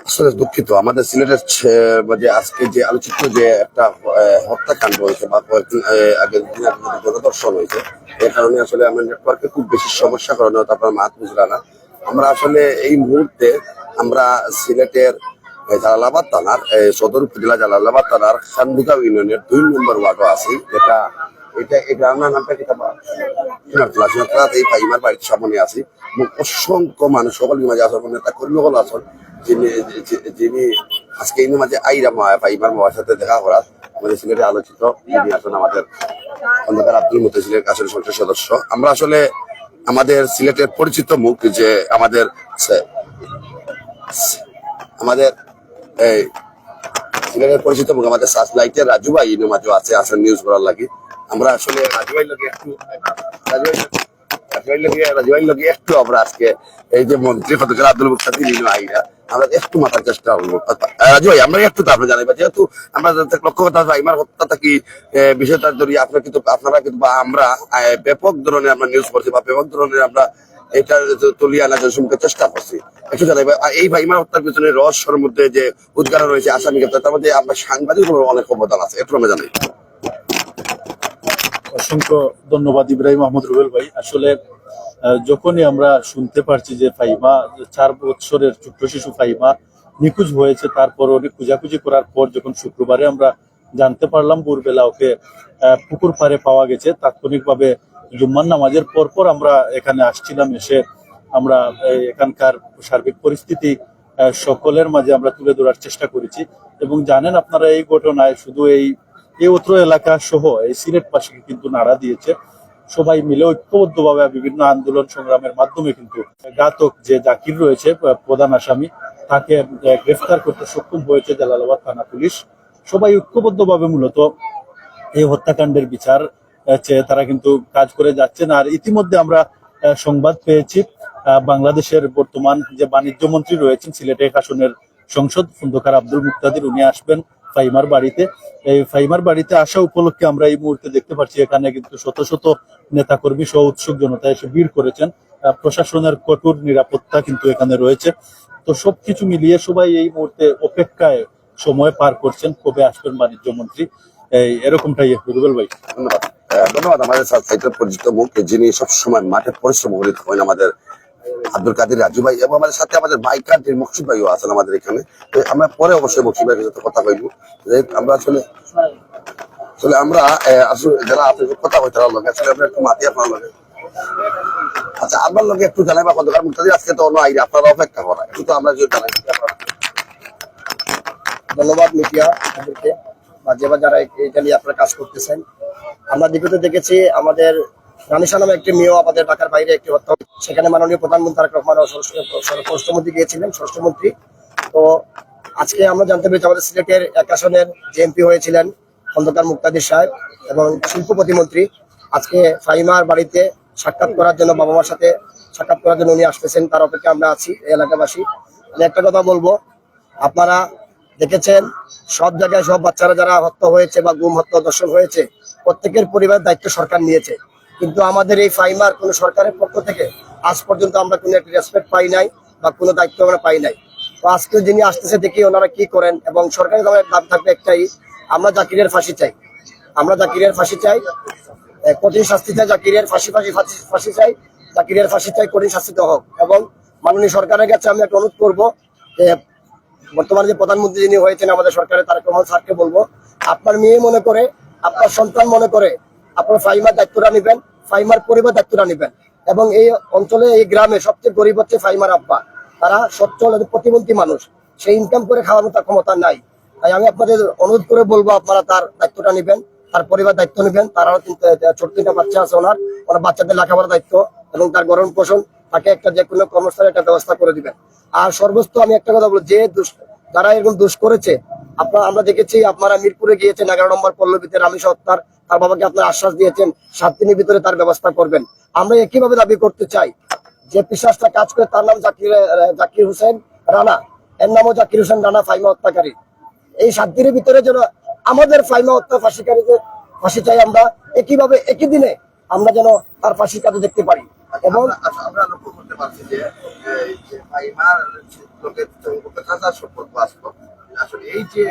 আসলে দুঃখিত, আমাদের সিলেটের যে আজকে যে আলোচিত যে একটা হত্যাকাণ্ড হয়েছে বা কয়েকদিন আগের দিন গণধর্ষণ হয়েছে, এই কারণে আসলে আমরা নেটওয়ার্কে খুব বেশি সমস্যা করানো, তারপর মাত বুঝলা না। আমরা আসলে এই মুহূর্তে আমরা সিলেটের জালালাবাদ থানার সদর উপজেলা জালালাবাদ থানার খানদুকা ইউনিয়নের 2 নম্বর ওয়ার্ডও আছি, যেটা এটা আমার নামটা কি এই ভাইমার বাড়ির সামনে আছি। অসংখ্য মানুষ সকল মাঝে আসল নেতা কর্মীগুলো আসল, যিনি আজকে এই মাঝে আইরা ভাইমার মার সাথে দেখা করার আমাদের সিলেটে আলোচিত যিনি আসলে আমাদের খন্দকার আব্দুল মুতাসিলের কাছের সংসদ সদস্য। আমরা আসলে আমাদের সিলেটের পরিচিত মুখ যে আমাদের এই সিলেটের পরিচিত মুখ আমাদের সার্চলাইটের রাজু ভাই মাঝে আছে নিউজ করার লাগে। আমরা আসলে রাজু ভাই লগে একটু আমরা আজকে এই যে মন্ত্রী খন্দকার আব্দুল মুতাসিল আইরা আমরা একটু মাথার চেষ্টা করবো। রাজু ভাই, আমরা একটু তারপরে জানাইবা, যেহেতু আমরা লক্ষ্য কথা ভাইমার হত্যাটা কি বিষয়টা ধরি আপনারা কিন্তু বা আমরা ব্যাপক ধরনের আমরা নিউজ করছি বা ব্যাপক ধরনের আমরা এটা তুলিয়ে আনার জন্য চেষ্টা করছি। একটু জানাইবা এই ভাইমার হত্যার পিছনে রহস্যের মধ্যে যে উদ্ঘাটন রয়েছে আসামি গ্রেপ্তার, তার মধ্যে আমরা সাংবাদিক অনেক অবদান আছে, একটু আমরা জানাই। অসংখ্য ধন্যবাদ ইব্রাহিম আহমদ রুবেল ভাই। আসলে যখনই আমরা শুনতে পারছি যে ফাহিমা 4 বছরের ছোট্ট শিশু ফাহিমা নিখোঁজ হয়েছে, তারপর অনেক খুঁজাখুঁজি করার পর যখন শুক্রবারে আমরা জানতে পারলাম ভোরবেলা ওকে পুকুর পাড়ে পাওয়া গেছে, তাৎক্ষণিকভাবে জুম্মার নামাজের পরপর আমরা এখানে আসছিলাম। এসে আমরা এখানকার সার্বিক পরিস্থিতি সকলের মাঝে আমরা তুলে ধরার চেষ্টা করেছি। এবং জানেন আপনারা, এই ঘটনায় শুধু এই অত্র এলাকা সহ এই সিলেটবাসীকে কিন্তু নাড়া দিয়েছে। সবাই মিলে ঐক্যবদ্ধভাবে বিভিন্ন আন্দোলন সংগ্রামের মাধ্যমে কিন্তু ঘাতক যে জাকির রয়েছে প্রধান আসামি, তাকে গ্রেফতার করতে সক্ষম হয়েছে জালালাবাদ থানা পুলিশ। সবাই ঐক্যবদ্ধভাবে মূলত এই হত্যাকাণ্ডের বিচার চেয়ে তারা কিন্তু কাজ করে যাচ্ছেন। আর ইতিমধ্যে আমরা সংবাদ পেয়েছি বাংলাদেশের বর্তমান যে বাণিজ্য মন্ত্রী রয়েছেন সিলেট 1 আসনের সংসদ খন্দকার আব্দুল মুক্তাদির, উনি আসবেন ফাহিমার বাড়িতে। এই ফাহিমার বাড়িতে আসা উপলক্ষে আমরা এই মুহূর্তে দেখতে পাচ্ছি এখানে কিন্তু শত শত নেতাকর্মী সহ উৎসুক জনতা এসে ভিড় করেছেন। প্রশাসনের কঠোর নিরাপত্তা কিন্তু এখানে রয়েছে। তো সবকিছু মিলিয়ে সবাই এই মুহূর্তে অপেক্ষায় সময় পার করছেন কবে আসবেন বাণিজ্য মন্ত্রী, এরকমটাই রুবেল ভাই। ধন্যবাদ। আমাদের সাইটের পরিচিত মুখ, যিনি সবসময় মাঠে পরিশ্রম করে থাকেন, আমাদের আব্দুল কাদের রাজু ভাই, এবং আমাদের সাথে আমাদের বাইকার মকসুদ ভাইও আছেন আমাদের এখানে। আমরা পরে অবশ্যই মকসুদ ভাইয়ের সাথে কথা কইব। আমরা আসলে আমরা আসলে যারা আপনার কথা কই তারা লোক আসলে আমরা একটু মাতি আপনার লগে। আচ্ছা, আপনার লগে একটু জানাইবা খন্দকার মুক্তাদির আজকে তো অন্য আইডি আপনারা অপেক্ষা করা, একটু তো আমরা যদি জানাই। ধন্যবাদ মিডিয়া আপনাদেরকে, মাঝে মাঝে যারা এটা নিয়ে আপনারা কাজ করতেছেন। আমরা দিকে দেখেছি আমাদের রানিশা নামে একটি মেয়েও আমাদের ঢাকার বাইরে একটি হত্যা, সেখানে মাননীয় প্রধানমন্ত্রী তারেক রহমান স্বরাষ্ট্রমন্ত্রী গিয়েছিলেন, স্বরাষ্ট্রমন্ত্রী। তো আজকে আমরা জানতে পেরেছি আমাদের সিলেটের 1 আসনের যে এমপি হয়েছিলেন খন্দকার মুক্তাদির সাহেব এবং শিল্প প্রতিমন্ত্রী আজকে ফাহিমার বাড়িতে সাক্ষাৎ করার জন্য, বাবা মার সাথে সাক্ষাৎ করার জন্য উনি আসতেছেন, তার অপেক্ষা আমরা আছি এই এলাকাবাসী। আমি একটা কথা বলবো, আপনারা দেখেছেন সব জায়গায় সব বাচ্চারা যারা হত্যা হয়েছে বা গুম হত্যা দর্শন হয়েছে, প্রত্যেকের পরিবারের দায়িত্ব সরকার নিয়েছে, কিন্তু আমাদের এই ফাহিমার কোনো সরকারের পক্ষ থেকে আজ পর্যন্ত আমরা কোনো একটা রেসপেক্ট পাই নাই বা কোনো দায়িত্ব আমরা পাই নাই। তো আজকে যিনি আসতেছে দেখি ওনারা কি করেন, এবং সরকারের দাবি থাকবে একটাই, আমরা জাকিরের ফাঁসি চাই, আমরা জাকিরের ফাঁসি চাই, কঠিন শাস্তি চাই, জাকিরের ফাঁসি চাই, জাকিরের ফাঁসি চাই, কঠিন শাস্তি হোক। এবং মাননীয় সরকারের কাছে আমি একটা অনুরোধ করবো যে বর্তমানে যে প্রধানমন্ত্রী যিনি হয়েছেন আমাদের সরকারের তারেক রহমান স্যারকে বলবো, আপনার মেয়ে মনে করে, আপনার সন্তান মনে করে আপনার ফাহিমার দায়িত্বটা নিবেন, ফাহিমার পরিবার দায়িত্বটা নিবেন। এবং এই অঞ্চলে এই গ্রামে সবচেয়ে গরিব হচ্ছে ফাহিমার আব্বা, তারা সচ্ছল প্রতিমন্ত্রী মানুষ, সেই ইনকাম করে খাওয়ার মতো ক্ষমতা নাই। তাই আমি আপনাদের অনুরোধ করে বলবো আপনারা তার দায়িত্বটা নিবেন, তার পরিবার দায়িত্ব নিবেন। তারাও ছোট 3টা বাচ্চা আছে ওনার বাচ্চাদের লেখাপড়ার দায়িত্ব এবং তার গরম পোষণ, তাকে একটা যে কোনো কর্মস্থলে একটা ব্যবস্থা করে দিবেন। আর সর্বোচ্চ আমি একটা কথা বলবো, যে যারা এরকম দোষ করেছে, আমরা দেখেছি আপনারা মিরপুরে গিয়েছেন 11 নম্বর পল্লবীতে রামিসা হত্যার, তার বাবাকে আপনারা আশ্বাস দিয়েছেন 7 দিনের ভিতরে তার ব্যবস্থা করবেন। আমরা একইভাবে দাবি করতে চাই যে পিশাচটা কাজ করে, তার নাম জাকির হোসেন রানা, এর নামও জাকির হোসেন রানা, ফাহিমা হত্যাকারী। এই 7 দিনের ভিতরে যেন আমাদের ফাহিমা হত্যা ফাঁসিকারীদের ফাঁসি চাই। আমরা একইভাবে একই দিনে আমরা যেন তার ফাঁসির কাজে দেখতে পারি। এবং আমরা লক্ষ্য করতে পারছি যে এই যে ফাইমার লোকের সঙ্গে চাচার সম্পর্ক আসলো আসলে এই যে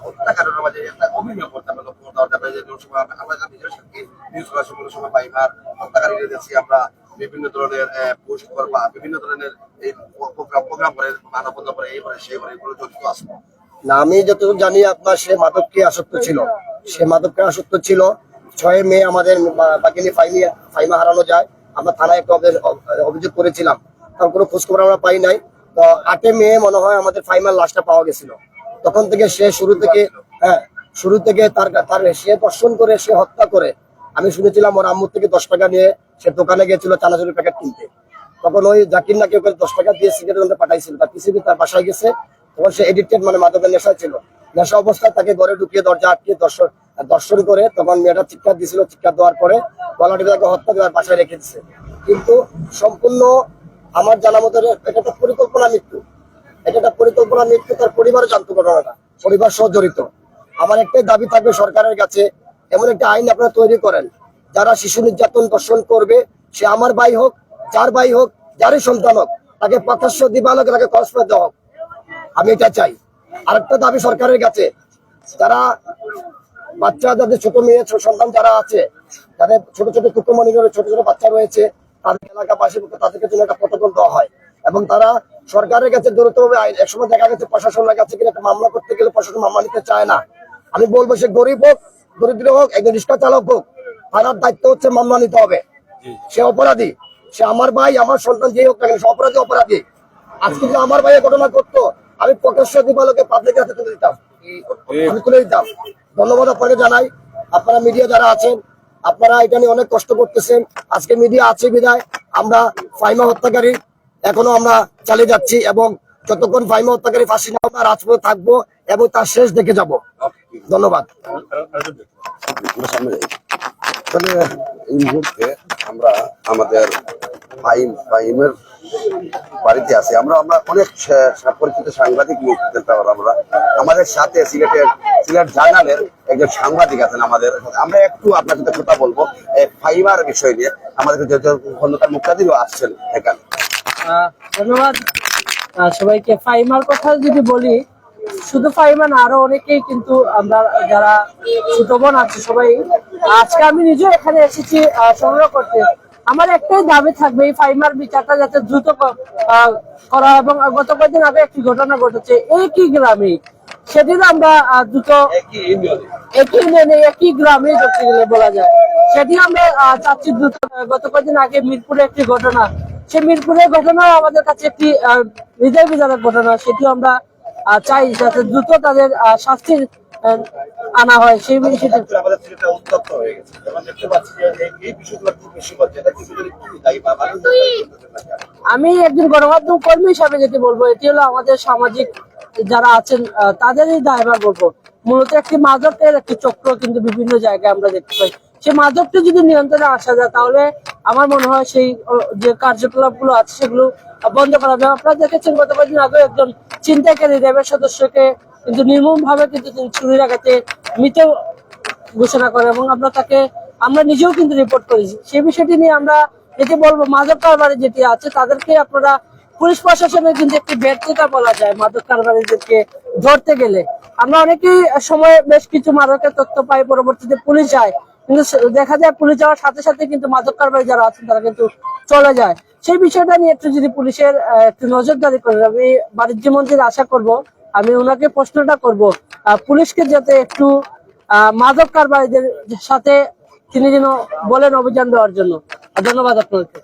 হত্যাকাণ্ডের মাঝে একটা অভিনয় করতে আমরা লক্ষ্য করতে পারছি যে সময় আমরা নিজের সাথে নিউজ করার সময় ফাইমার হত্যাকারীদের দেখছি আমরা বিভিন্ন ধরনের পোস্ট বা বিভিন্ন ধরনের এই প্রোগ্রাম করে মানববন্ধন করে এই করে সেই করে এগুলো জড়িত আসলো। না, আমি যতটুকু জানি আপনার সে মাদককে আসক্ত ছিল, সে মাদককে আসক্ত ছিল। 6 মে আমাদের বাকিলি ফাইমা হারানো যায়, আমরা থানায় একটা অভিযোগ করেছিলাম, তার কোনো খোঁজখবর আমরা পাই নাই। তো 8 মে মনে হয় আমাদের ফাইমার লাশটা পাওয়া গেছিল। তখন থেকে সে শুরু থেকে তার সে দর্শন করে, সে হত্যা করে। আমি শুনেছিলাম ওর আম্মুর থেকে 10 টাকা নিয়ে সে দোকানে গিয়েছিল চানাচুরের প্যাকেট কিনতে। তখন ওই জাকির নাকি ওকে 10 টাকা দিয়ে সিগারেট পাঠাইছিল, তার পিসিবি তার বাসায় গেছে। তখন সে এডিক্টেড, মানে মাদকের নেশা ছিল। নেশা অবস্থায় তাকে ঘরে ঢুকিয়ে দরজা আটকে দর্শন করে তখন মেয়েটা চিৎকার দিয়েছিল। চিৎকার দেওয়ার পরে গলাটি তাকে হত্যা দেওয়ার বাসায় রেখে দিচ্ছে। কিন্তু সম্পূর্ণ আমার জানা মতো এটা একটা পরিকল্পনা মৃত্যু, এটা একটা পরিকল্পনা মৃত্যু। তার পরিবার জানতো ঘটনাটা, পরিবার সহ জড়িত। আমার একটাই দাবি থাকবে সরকারের কাছে, এমন একটা আইন আপনারা তৈরি করেন, যারা শিশু নির্যাতন দর্শন করবে, সে আমার ভাই হোক, যার ভাই হোক, যারই সন্তান হোক, তাকে প্রকাশ্য দিবালোকে তাকে খরচ করে দেওয়া হোক। আমি এটা চাই। আরেকটা দাবি সরকারের কাছে, যারা বাচ্চা, যাদের ছোট মেয়ে সন্তান যারা আছে, যাদের ছোট ছোট কুকুরমণির ছোট ছোট বাচ্চা রয়েছে, তাদের এলাকাবাসী তাদেরকে জন্য একটা প্রটোকল দেওয়া হয় এবং তারা সরকারের কাছে দ্রুতভাবে একসময় দেখা গেছে প্রশাসনের কাছে কিনা একটা মামলা করতে গেলে প্রশাসন মামলা নিতে চায় না। আমি বলবো সে গরিব হোক, দরিদ্র হোক, একজন রিক্সা চালক হোক, তার দায়িত্ব হচ্ছে মামলা নিতে হবে। সে অপরাধী, সে আমার ভাই, আমার সন্তান যে হোক না কেন, সে অপরাধী। আজকে যদি আমার ভাইয়ের ঘটনা করতো, আমি প্রকাশ্য দিবালোকে পাবলিকের হাতে তুলে দিতাম, আমি তুলে দিতাম। ধন্যবাদ আপনাকে জানাই। আপনারা মিডিয়া যারা আছেন, আপনারা এটা নিয়ে অনেক কষ্ট করতেছেন। আজকে মিডিয়া আছে বিধায় আমরা ফাইমা হত্যাকারী এখনো আমরা চালিয়ে যাচ্ছি এবং যতক্ষণ ফাইমা হত্যাকারী ফাঁসি না হবে রাজপথে থাকবো এবং তার শেষ দেখে যাব। ধন্যবাদ। আসলে এই মুহূর্তে আমরা আমাদের ফাইমের বাড়িতে আছি। আমরা অনেক পরিচিত সাংবাদিক লোক আমরা আমাদের সাথে সিলেট জার্নালের একজন সাংবাদিক আছেন আমাদের। আমরা একটু আপনার সাথে কথা বলবো ফাইবার বিষয় নিয়ে। আমাদের খন্দকার মুক্তাদিরও আসছেন এখানে। ধন্যবাদ সবাইকে। ফাইমার কথা যদি বলি, শুধু ফাইমা না, আরো অনেকেই কিন্তু আমরা যারা ছোট বোন আছে সবাই, আজকে আমি নিজে এখানে এসেছি সংগ্রহ করতে। আমার একটাই দাবি থাকবে, এই ফাইমার বিচারটা যাতে দ্রুত করা। এবং গত কয়েকদিন আগে একটি ঘটনা ঘটেছে একই গ্রামে, সেদিন আমরা দ্রুত একই ইউনিয়নে একই গ্রামে ধরতে গেলে বলা যায়, সেটি আমরা চাচ্ছি দ্রুত। গত কয়েকদিন আগে মিরপুরে একটি ঘটনা, সে মিরপুরের ঘটনা আমাদের কাছে একটি হৃদয় বিদারক ঘটনা, সেটিও আমরা চাই যাতে দ্রুত তাদের শাস্তি আনা হয়। সেই বিষয়টি আমি একজন গণমাধ্যম কর্মী হিসাবে যেটি বলবো, এটি হলো আমাদের সামাজিক যারা আছেন তাদেরই দায়ভার বলবো। মূলত একটি মাদকের একটি চক্র কিন্তু বিভিন্ন জায়গায় আমরা দেখতে পাই। সেই মাদকটি যদি নিয়ন্ত্রণে আসা যায়, তাহলে আমার মনে হয় সেই যে কার্যকলাপ গুলো আছে সেগুলো বন্ধ করা যাবে। আপনারা দেখেছেন গত কয়েকদিন আগে একজন ছিনতাইকারী র্যাবের সদস্যকে কিন্তু নির্মম ভাবে কিন্তু তিনি চুরির আঘাতে মৃত ঘোষণা করে এবং আমরা নিজেও কিন্তু রিপোর্ট করেছি। সেই বিষয়টি নিয়ে আমরা যেটি বলবো, মাদক কারবারি যেটি আছে তাদেরকে আপনারা, পুলিশ প্রশাসনের কিন্তু একটি ব্যর্থতা বলা যায় মাদক কারবারিদেরকে ধরতে গেলে। আমরা অনেকেই সময় বেশ কিছু মাদকের তথ্য পাই, পরবর্তীতে পুলিশ যায়, কিন্তু দেখা যায় পুলিশ যাওয়ার সাথে সাথে কিন্তু মাদক কারবারি যারা আছেন তারা কিন্তু চলে যায়। সেই বিষয়টা নিয়ে একটু যদি পুলিশের একটু নজরদারি করে, আমি বাণিজ্য মন্ত্রীর আশা করব, আমি ওনাকে প্রশ্নটা করব পুলিশকে যাতে একটু মাদক কারবারিদের সাথে তিনি যেন বলেন অভিযান দেওয়ার জন্য। ধন্যবাদ আপনাকে।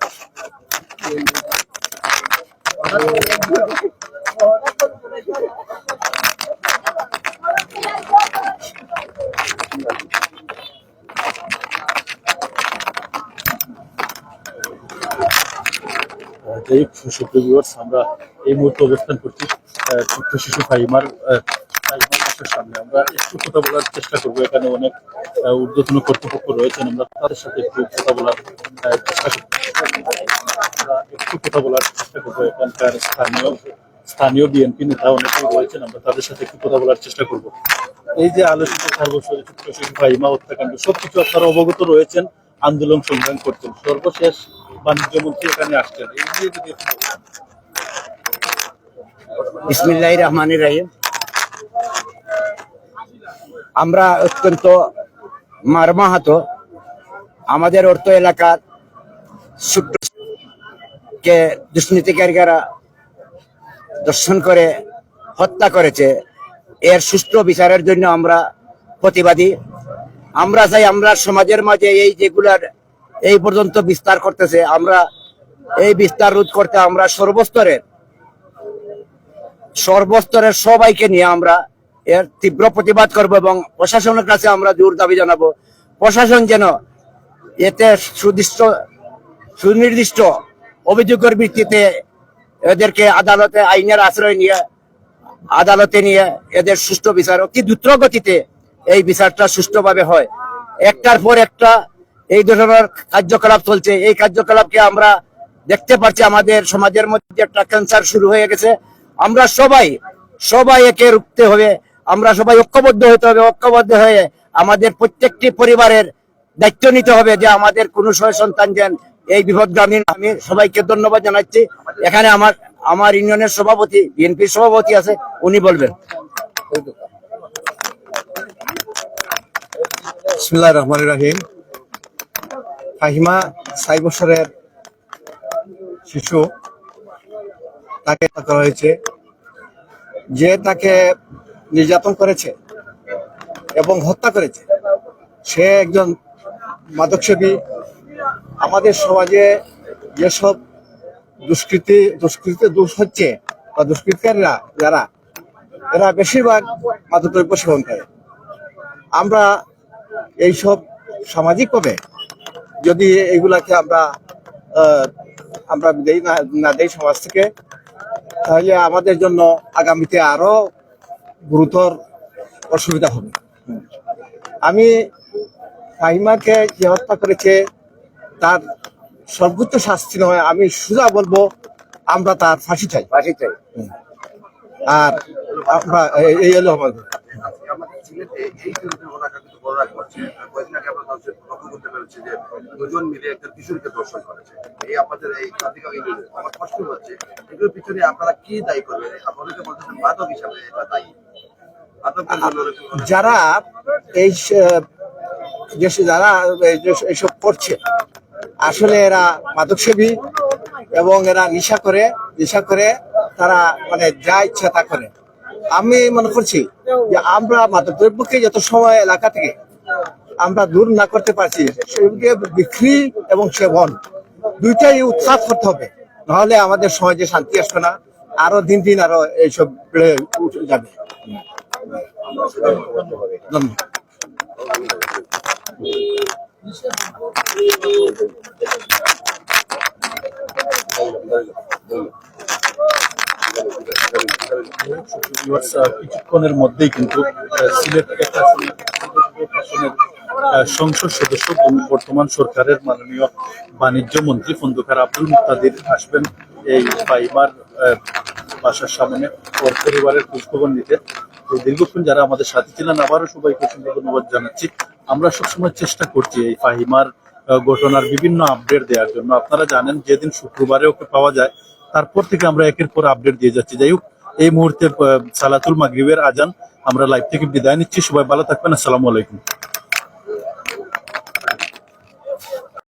সুপ্রিয় ভিউয়ার্স, আমরা এই মুহূর্তে অবস্থান করছি ছোট্ট শিশু ফাইমার বাসার সামনে। আমরা একটু কথা বলার চেষ্টা করবো। এখানে অনেক ঊর্ধ্বতন কর্তৃপক্ষ রয়েছেন, আমরা তাদের সাথে একটু কথা বলার চেষ্টা করবো। এখানকার স্থানীয় বিএনপি নেতা অনেকেই রয়েছেন, আমরা তাদের সাথে একটু কথা বলার চেষ্টা করবো। এই যে আলোচিত 4 বছরের ছোট্ট শিশু ফাইমা হত্যাকাণ্ড, সবকিছু আপনারা অবগত রয়েছেন। আন্দোলন সংগ্রাম করতেন। সর্বশেষ বাণিজ্য মন্ত্রী এখানে আসছেন, এই নিয়ে যদি একটু বলতেন। বিসমিল্লাহির রহমানির রহিম। আমরা অত্যন্ত মর্মাহত। আমাদের অর্থ এলাকার কে দুষ্কৃতিকারীরা দর্শন করে হত্যা করেছে, এর সুষ্ঠু বিচারের জন্য আমরা প্রতিবাদী। আমরা চাই আমরা সমাজের মাঝে এই যেগুলার এই পর্যন্ত বিস্তার করতেছে, আমরা এই বিস্তার রোধ করতে আমরা সর্বস্তরের সবাইকে নিয়ে আমরা এর তীব্র প্রতিবাদ করব এবং প্রশাসনের কাছে আমরা জোর দাবি জানাবো, প্রশাসন যেন এতে সুনির্দিষ্ট অভিযোগের ভিত্তিতে এদেরকে আদালতে আইনের আশ্রয় নিয়ে আদালতে নিয়ে এদের সুষ্ঠু বিচার অতি দ্রুত গতিতে এই বিচারটা সুষ্ঠুভাবে হয়। একটার পর একটা এই ধরনের কার্যকলাপ চলছে। এই কার্যকলাপকে আমরা দেখতে পাচ্ছি আমাদের সমাজের মধ্যে একটা ক্যান্সার শুরু হয়ে গেছে। আমরা সবাই একে রুখতে হবে, আমরা সবাই ঐক্যবদ্ধ হতে হবে। ঐক্যবদ্ধ হয়ে আমাদের প্রত্যেকটি পরিবারের দায়িত্ব নিতে হবে যে আমাদের কোনো সন্তান যেন এই বিপদগামী। আমি সবাইকে ধন্যবাদ জানাচ্ছি। এখানে আমার ইউনিয়নের সভাপতি, বিএনপির সভাপতি আছে, উনি বলবেন। বিসমিল্লাহির রহমানির রহিম। ফাহিমা 6 বছরের শিশু, তাকে হত্যা করা হয়েছে। যে তাকে নির্যাতন করেছে এবং হত্যা করেছে সে একজন মাদকসেবী। আমাদের সমাজে যেসব দুষ্কৃতিতে দোষ হচ্ছে বা দুষ্কৃতিকারীরা যারা, এরা বেশিরভাগ মাদকদ্রব্য সেবন করে। আমরা এইসব সামাজিকভাবে যদি এগুলাকে আমরা না দেই সমাজ থেকে, তাহলে আমাদের জন্য আগামীতে আরো গুরুতর অসুবিধা হবে। আমি ফাহিমাকে যে হত্যা করেছে তার সর্বোচ্চ শাস্তি নয়, আমি সোজা বলবো আমরা তার ফাঁসি চাই। আর আমরা এই হলো আমাদের আমাদের সিলেটে এই ধরনের ঘটনা কিন্তু বড় রাখ করছে। কয়েকদিন আগে আমরা লক্ষ্য করতে পেরেছি যে 2 জন মিলে একটা কিশোরীকে ধর্ষণ করেছে। এই আমাদের এই কার্তিকা ইউনিয়নে আমার প্রশ্ন হচ্ছে, এগুলোর পিছনে আপনারা কি দায়ী করবেন? আপনাদেরকে বলতেছেন মাদক হিসাবে এটা দায়ী। যারা এই দেশে যারা এইসব করছে, আসলে এরা মাদকসেবী এবং এরা নেশা করে তারা মানে যা ইচ্ছা তা করে। আমি মনে করছি যে আমরা মাদকদ্রব্যকে যত সময় এলাকা থেকে আমরা দূর না করতে পারছি, সেগুলিকে বিক্রি এবং সেবন দুইটাই উৎখাত করতে হবে, নাহলে আমাদের সমাজে শান্তি আসবে না। আরো দিন দিন আরো এইসব বেড়ে উঠে যাবে। ধন্যবাদ। কিছুক্ষণের মধ্যেই কিন্তু সিলেট প্রশাসনের সংসদ সদস্য বর্তমান সরকারের মাননীয় বাণিজ্য মন্ত্রী খন্দকার আব্দুল মুক্তাদির আসবেন এই ফাহিমার বাসার সামনে ওর পরিবারের খোঁজখবর নিতে। দীর্ঘক্ষণ যারা আমাদের সাথে ছিলেন আবারও সবাইকে ধন্যবাদ জানাচ্ছি। আমরা সবসময় চেষ্টা করছি এই ফাহিমার ঘটনার বিভিন্ন আপডেট দেওয়ার জন্য। আপনারা জানেন যেদিন শুক্রবারে ওকে পাওয়া যায় তারপর থেকে আমরা একের পর আপডেট দিয়ে যাচ্ছি। যাই হোক, এই মুহূর্তে সালাতুল মাগরিবের আজান, আমরা লাইভ থেকে বিদায় নিচ্ছি। সবাই ভালো থাকবেন। আসসালামু আলাইকুম।